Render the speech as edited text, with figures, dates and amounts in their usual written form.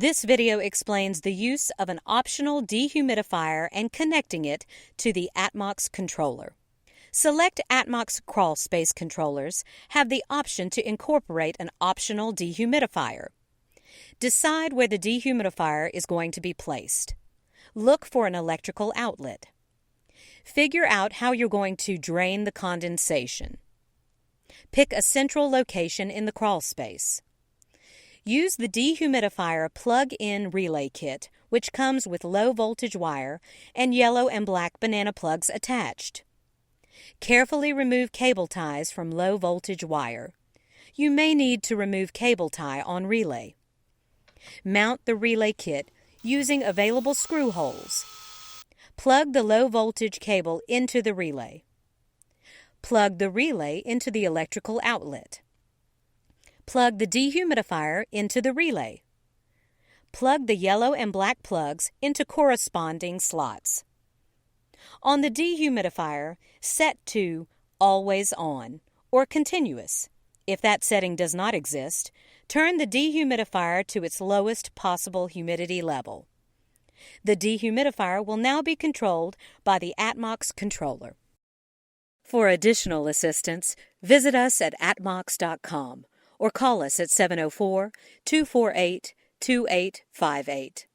This video explains the use of an optional dehumidifier and connecting it to the ATMOX controller. Select ATMOX crawl space controllers have the option to incorporate an optional dehumidifier. Decide where the dehumidifier is going to be placed. Look for an electrical outlet. Figure out how you're going to drain the condensation. Pick a central location in the crawl space. Use the dehumidifier plug-in relay kit, which comes with low-voltage wire and yellow and black banana plugs attached. Carefully remove cable ties from low-voltage wire. You may need to remove cable tie on relay. Mount the relay kit using available screw holes. Plug the low-voltage cable into the relay. Plug the relay into the electrical outlet. Plug the dehumidifier into the relay. Plug the yellow and black plugs into corresponding slots. On the dehumidifier, set to Always On or Continuous. If that setting does not exist, turn the dehumidifier to its lowest possible humidity level. The dehumidifier will now be controlled by the ATMOX controller. For additional assistance, visit us at atmox.com or call us at 704-248-2858.